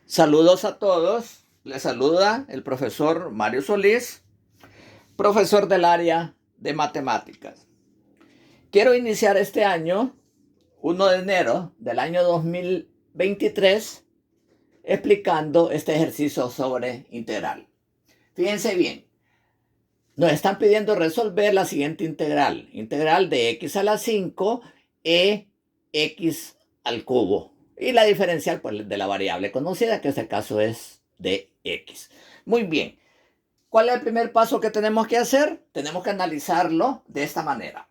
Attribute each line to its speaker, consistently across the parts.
Speaker 1: Saludos a todos. Les saluda el profesor Mario Solís, profesor del área de matemáticas. Quiero iniciar este año, 1 de enero del año 2023, explicando este ejercicio sobre integral. Fíjense bien, nos están pidiendo resolver la siguiente integral. Integral de x a la 5 x al cubo. Y la diferencial pues, de la variable conocida, que en este caso es de x. Muy bien. ¿Cuál es el primer paso que tenemos que hacer? Tenemos que analizarlo de esta manera.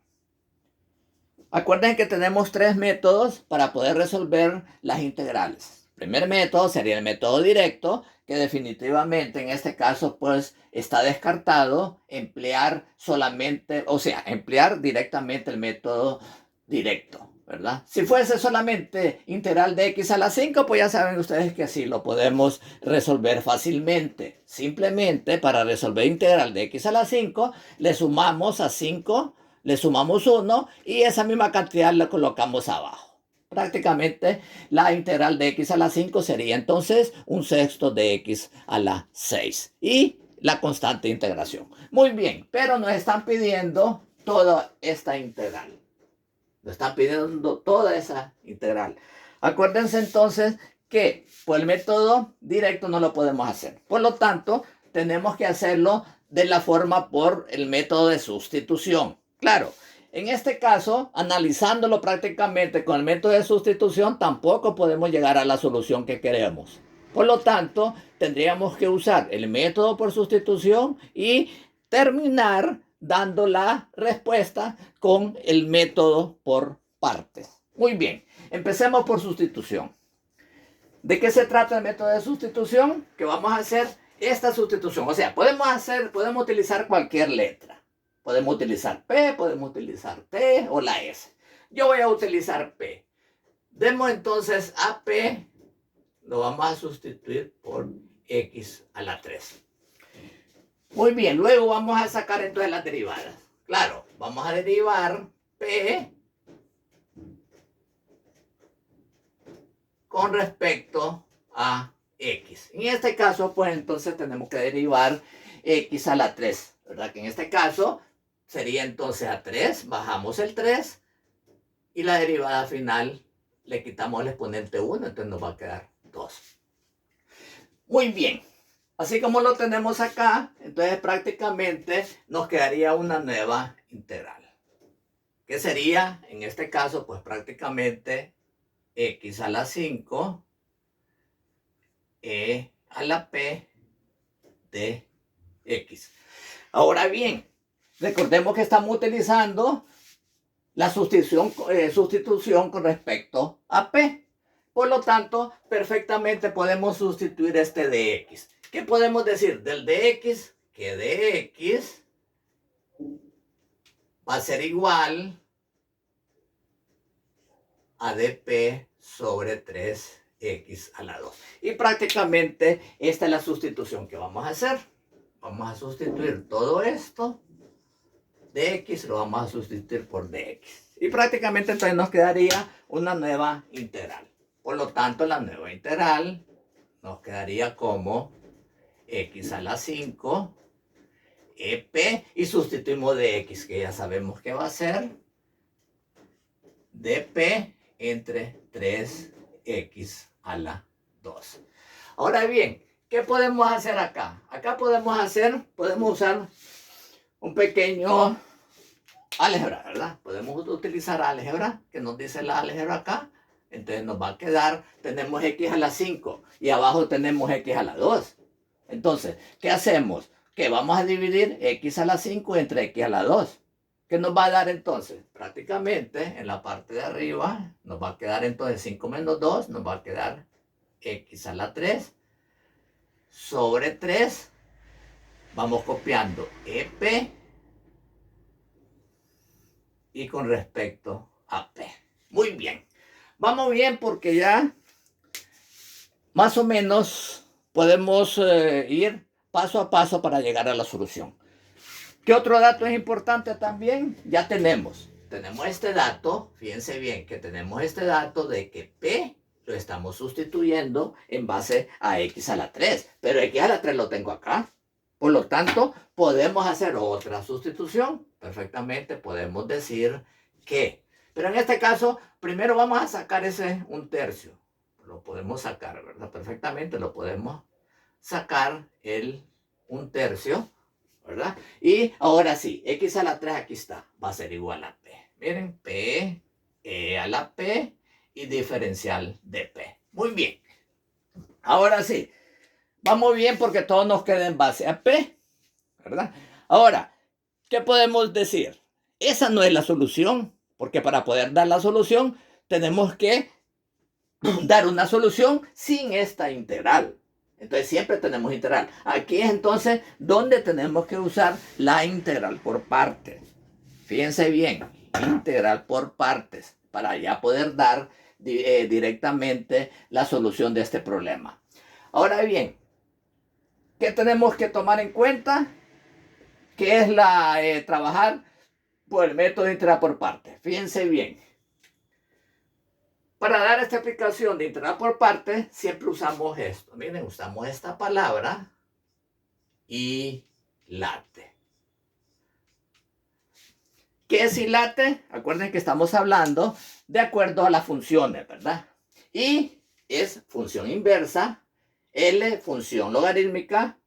Speaker 1: Acuérdense que tenemos tres métodos para poder resolver las integrales. El primer método sería el método directo, que definitivamente en este caso pues está descartado emplear solamente, o sea, emplear directamente el método directo, ¿verdad? Si fuese solamente integral de x a la 5, pues ya saben ustedes que sí lo podemos resolver fácilmente. Simplemente para resolver integral de x a la 5, le sumamos a 5, le sumamos 1 y esa misma cantidad la colocamos abajo. Prácticamente la integral de x a la 5 sería entonces un sexto de x a la 6. Y la constante de integración. Muy bien, pero nos están pidiendo toda esta integral. Nos están pidiendo toda esa integral. Acuérdense entonces que por el método directo no lo podemos hacer. Por lo tanto, tenemos que hacerlo de la forma por el método de sustitución. Claro, en este caso, analizándolo prácticamente con el método de sustitución, tampoco podemos llegar a la solución que queremos. Por lo tanto, tendríamos que usar el método por sustitución y terminar dando la respuesta con el método por partes. Muy bien, empecemos por sustitución. ¿De qué se trata el método de sustitución? Que vamos a hacer esta sustitución. O sea, podemos utilizar cualquier letra. Podemos utilizar P, podemos utilizar T o la S. Yo voy a utilizar P. Demos entonces a P, lo vamos a sustituir por X a la 3. Muy bien, luego vamos a sacar entonces las derivadas. Claro, vamos a derivar P con respecto a X. En este caso, pues entonces tenemos que derivar X a la 3, ¿verdad? Que en este caso sería entonces a 3, bajamos el 3 y la derivada final le quitamos el exponente 1, entonces nos va a quedar 2. Muy bien. Así como lo tenemos acá, entonces prácticamente nos quedaría una nueva integral. ¿Qué sería? En este caso, pues prácticamente x a la 5 e a la p de x. Ahora bien, recordemos que estamos utilizando la sustitución con respecto a p. Por lo tanto, perfectamente podemos sustituir este de x. ¿Qué podemos decir del de x? Que de x va a ser igual a dp sobre 3x a la 2. Y prácticamente esta es la sustitución que vamos a hacer. Vamos a sustituir todo esto de x, lo vamos a sustituir por dx. Y prácticamente entonces nos quedaría una nueva integral. Por lo tanto, la nueva integral nos quedaría como x a la 5 EP y sustituimos de x, que ya sabemos que va a ser dp entre 3x a la 2. Ahora bien, ¿qué podemos hacer acá? Acá podemos usar un pequeño álgebra, ¿verdad? Podemos utilizar álgebra, que nos dice la álgebra acá. Entonces nos va a quedar, tenemos x a la 5 y abajo tenemos x a la 2. Entonces, ¿qué hacemos? Que vamos a dividir x a la 5 entre x a la 2. ¿Qué nos va a dar entonces? Prácticamente en la parte de arriba nos va a quedar entonces 5 menos 2, nos va a quedar x a la 3 sobre 3. Vamos copiando EP y con respecto a P. Muy bien. Vamos bien porque ya más o menos podemos ir paso a paso para llegar a la solución. ¿Qué otro dato es importante también? Ya tenemos este dato, fíjense bien que tenemos este dato de que P lo estamos sustituyendo en base a x a la 3. Pero x a la 3 lo tengo acá. Por lo tanto, podemos hacer otra sustitución. Perfectamente podemos decir que. Pero en este caso, primero vamos a sacar ese 1/3. Lo podemos sacar, ¿verdad? Perfectamente lo podemos sacar el 1/3, ¿verdad? Y ahora sí, x a la 3 aquí está. Va a ser igual a p. Miren, p, e a la p y diferencial de p. Muy bien. Ahora sí, vamos bien porque todo nos queda en base a p, ¿verdad? Ahora, ¿qué podemos decir? Esa no es la solución, porque para poder dar la solución tenemos que dar una solución sin esta integral. Entonces siempre tenemos integral. Aquí es entonces donde tenemos que usar la integral por partes. Fíjense bien, integral por partes, para ya poder dar directamente la solución de este problema. Ahora bien, ¿qué tenemos que tomar en cuenta? Que es trabajar por el método de integral por partes. Fíjense bien. Para dar esta explicación de integral por partes, siempre usamos esto. Miren, usamos esta palabra ilate. ¿Qué es ilate? Acuérdense que estamos hablando de acuerdo a las funciones, ¿verdad? I es función inversa, L función logarítmica,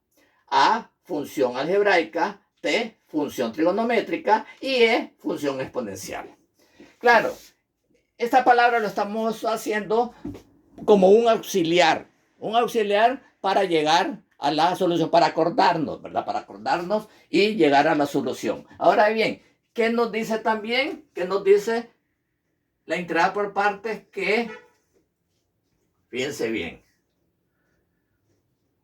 Speaker 1: A función algebraica, T función trigonométrica y E función exponencial. Claro, esta palabra lo estamos haciendo como un auxiliar para llegar a la solución, para acordarnos, ¿verdad? Para acordarnos y llegar a la solución. Ahora bien, ¿qué nos dice también? ¿Qué nos dice la integral por partes? Que, fíjense bien,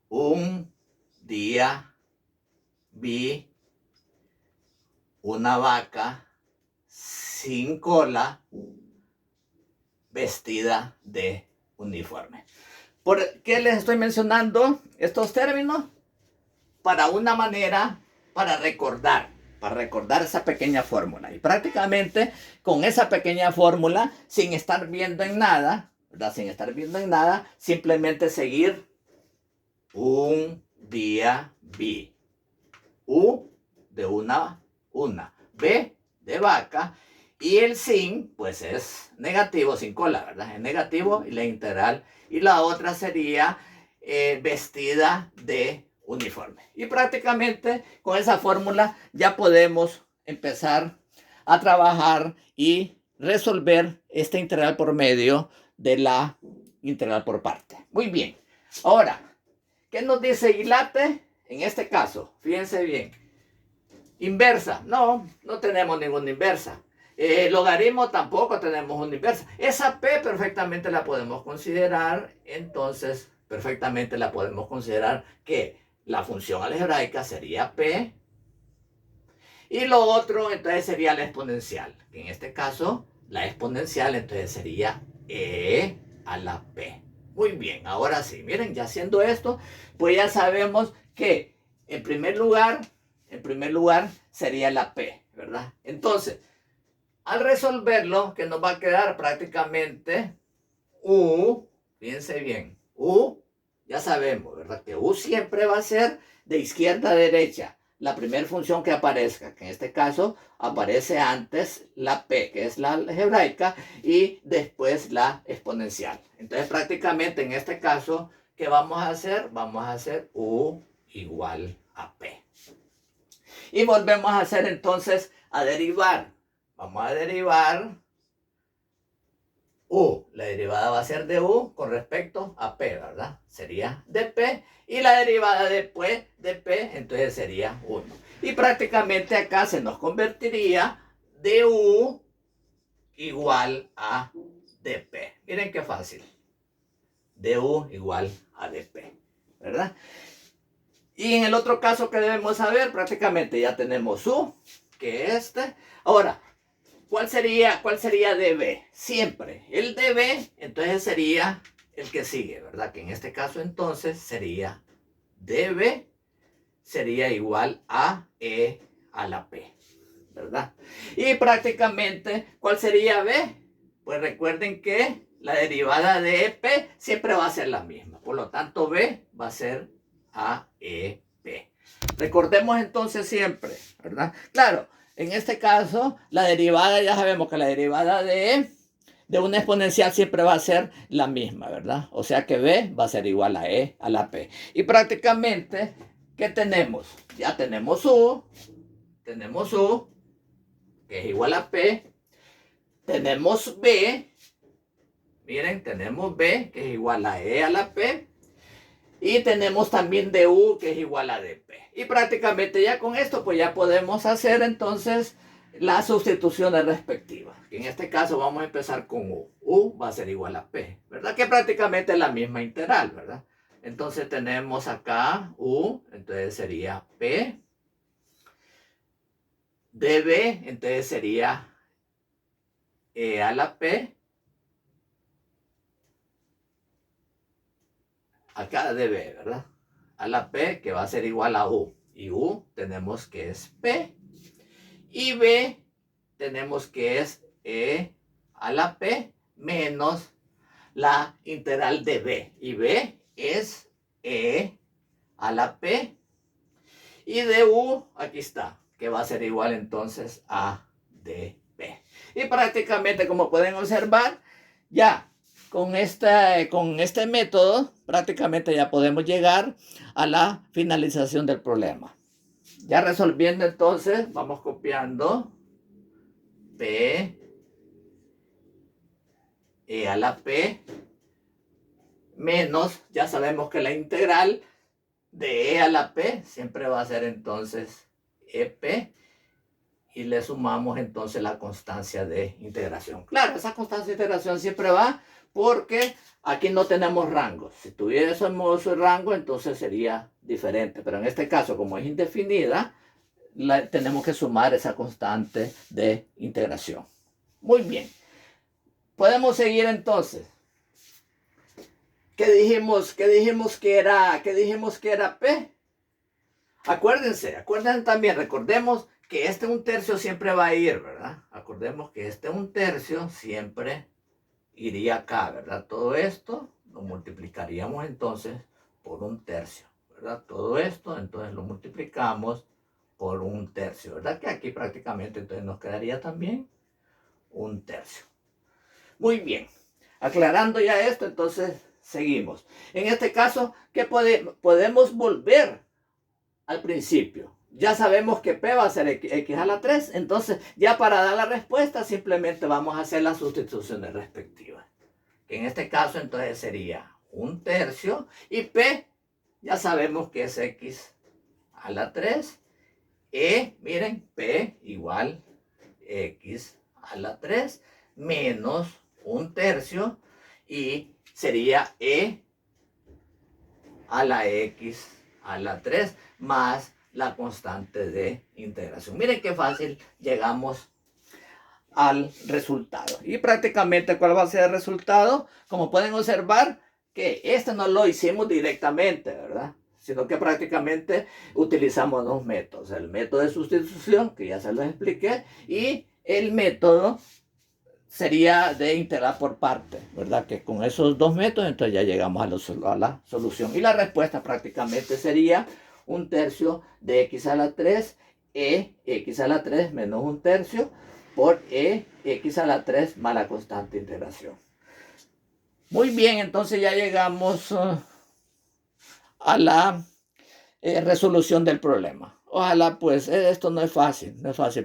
Speaker 1: un día vi una vaca sin cola vestida de uniforme. ¿Por qué les estoy mencionando estos términos? Para una manera, para recordar esa pequeña fórmula. Y prácticamente con esa pequeña fórmula, sin estar viendo en nada, ¿verdad? Sin estar viendo en nada, simplemente seguir un día vi. U de una, B de vaca. Y el sin, pues es negativo, sin cola, ¿verdad? Es negativo y la integral. Y la otra sería vestida de uniforme. Y prácticamente con esa fórmula ya podemos empezar a trabajar y resolver esta integral por medio de la integral por parte. Muy bien. Ahora, ¿qué nos dice ilate? En este caso, fíjense bien. Inversa, no tenemos ninguna inversa. Logaritmo tampoco tenemos una inversa. Esa P perfectamente la podemos considerar, entonces perfectamente la podemos considerar que la función algebraica sería P y lo otro entonces sería la exponencial. En este caso, la exponencial entonces sería E a la P. Muy bien, ahora sí, miren, ya haciendo esto, pues ya sabemos que en primer lugar sería la P, ¿verdad? Entonces, al resolverlo, que nos va a quedar prácticamente U, fíjense bien, U, ya sabemos, ¿verdad? Que U siempre va a ser de izquierda a derecha, la primera función que aparezca, que en este caso aparece antes la P, que es la algebraica, y después la exponencial. Entonces, prácticamente en este caso, ¿qué vamos a hacer? Vamos a hacer U igual a P. Y volvemos a hacer entonces a derivar. Vamos a derivar U. La derivada va a ser de U con respecto a P, ¿verdad? Sería de P. Y la derivada después de P, entonces sería 1. Y prácticamente acá se nos convertiría de U igual a dp. Miren qué fácil. Du igual a dp, ¿verdad? Y en el otro caso que debemos saber, prácticamente ya tenemos U, que es este. Ahora, ¿cuál sería db? Siempre el db, entonces sería el que sigue, ¿verdad? Que en este caso entonces sería db, sería igual a e a la p, ¿verdad? Y prácticamente, ¿cuál sería b? Pues recuerden que la derivada de P siempre va a ser la misma. Por lo tanto, B va a ser AEP. Recordemos entonces siempre, ¿verdad? Claro, en este caso, la derivada, ya sabemos que la derivada de una exponencial siempre va a ser la misma, ¿verdad? O sea que B va a ser igual a E a la P. Y prácticamente, ¿qué tenemos? Ya tenemos U, que es igual a P. Tenemos B, miren, tenemos B, que es igual a E a la P. Y tenemos también du, que es igual a dp. Y prácticamente ya con esto, pues ya podemos hacer entonces las sustituciones respectivas. En este caso vamos a empezar con u. U va a ser igual a p, ¿verdad? Que prácticamente es la misma integral, ¿verdad? Entonces tenemos acá u, entonces sería p. db, entonces sería e a la p. Acá db, ¿verdad? A la p, que va a ser igual a u. Y u tenemos que es p. Y b tenemos que es e a la p menos la integral de b. Y b es e a la p. Y de u, aquí está, que va a ser igual entonces a dp. Y prácticamente, como pueden observar, ya con este método, prácticamente ya podemos llegar a la finalización del problema. Ya resolviendo entonces, vamos copiando P e a la P menos, ya sabemos que la integral de e a la P siempre va a ser entonces EP y le sumamos entonces la constancia de integración. Claro, esa constancia de integración siempre va porque aquí no tenemos rangos. Si tuviésemos rango, entonces sería diferente. Pero en este caso, como es indefinida, tenemos que sumar esa constante de integración. Muy bien. Podemos seguir entonces. ¿Qué dijimos que era P? Acuérdense también, recordemos que este 1/3 siempre va a ir, ¿verdad? Acordemos que este 1/3 siempre iría acá, ¿verdad? Todo esto lo multiplicaríamos entonces por 1/3, ¿verdad? Todo esto entonces lo multiplicamos por 1/3, ¿verdad? Que aquí prácticamente entonces nos quedaría también 1/3. Muy bien. Aclarando ya esto, entonces seguimos. En este caso, ¿qué podemos volver al principio? Ya sabemos que P va a ser X a la 3. Entonces, ya para dar la respuesta, simplemente vamos a hacer las sustituciones respectivas. En este caso, entonces sería 1/3. Y P, ya sabemos que es X a la 3. Miren, P igual X a la 3 menos 1/3. Y sería E a la X a la 3 más la constante de integración. Miren qué fácil llegamos al resultado. Y prácticamente, ¿cuál va a ser el resultado? Como pueden observar, que este no lo hicimos directamente, ¿verdad? Sino que prácticamente utilizamos dos métodos. El método de sustitución, que ya se los expliqué, y el método sería de integrar por parte, ¿verdad? Que con esos dos métodos entonces ya llegamos a la solución. Y la respuesta prácticamente sería 1/3 de X a la 3, X a la 3 menos 1/3 por X a la 3 más la constante de integración. Muy bien, entonces ya llegamos a la resolución del problema. Ojalá, pues, esto no es fácil,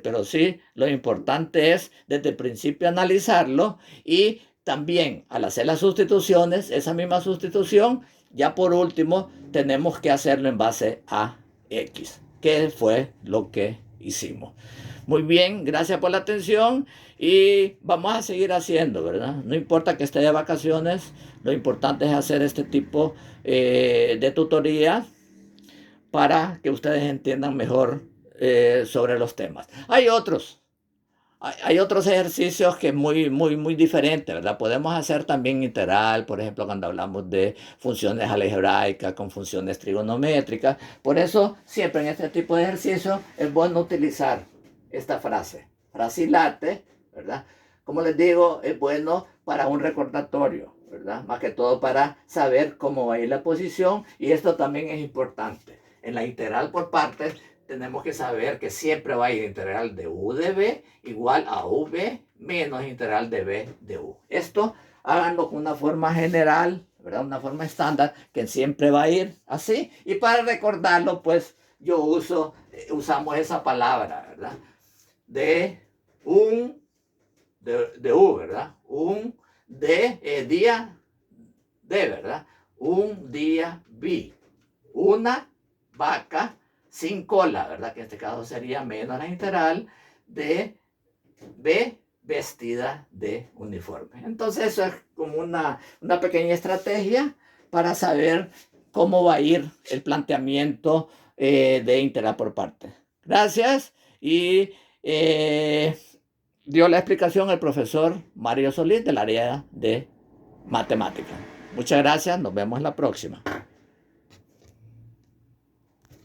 Speaker 1: pero sí, lo importante es desde el principio analizarlo y también al hacer las sustituciones, esa misma sustitución, ya por último, tenemos que hacerlo en base a X, que fue lo que hicimos. Muy bien, gracias por la atención y vamos a seguir haciendo, ¿verdad? No importa que esté de vacaciones, lo importante es hacer este tipo de tutorías para que ustedes entiendan mejor sobre los temas. Hay otros ejercicios que es muy diferente, ¿verdad? Podemos hacer también integral, por ejemplo, cuando hablamos de funciones algebraicas con funciones trigonométricas. Por eso, siempre en este tipo de ejercicios es bueno utilizar esta frase late, ¿verdad? Como les digo, es bueno para un recordatorio, ¿verdad? Más que todo para saber cómo va a ir la posición, y esto también es importante. En la integral por partes tenemos que saber que siempre va a ir integral de u de b igual a v menos integral de b de u. Esto háganlo con una forma general, ¿verdad? Una forma estándar que siempre va a ir así. Y para recordarlo, pues usamos esa palabra, ¿verdad? De u, ¿verdad? Día de, ¿verdad? Un día vi una vaca sin cola, ¿verdad? Que en este caso sería menos la integral de B vestida de uniforme. Entonces eso es como una pequeña estrategia para saber cómo va a ir el planteamiento de integral por parte. Gracias, y dio la explicación el profesor Mario Solís del área de matemáticas. Muchas gracias, nos vemos en la próxima.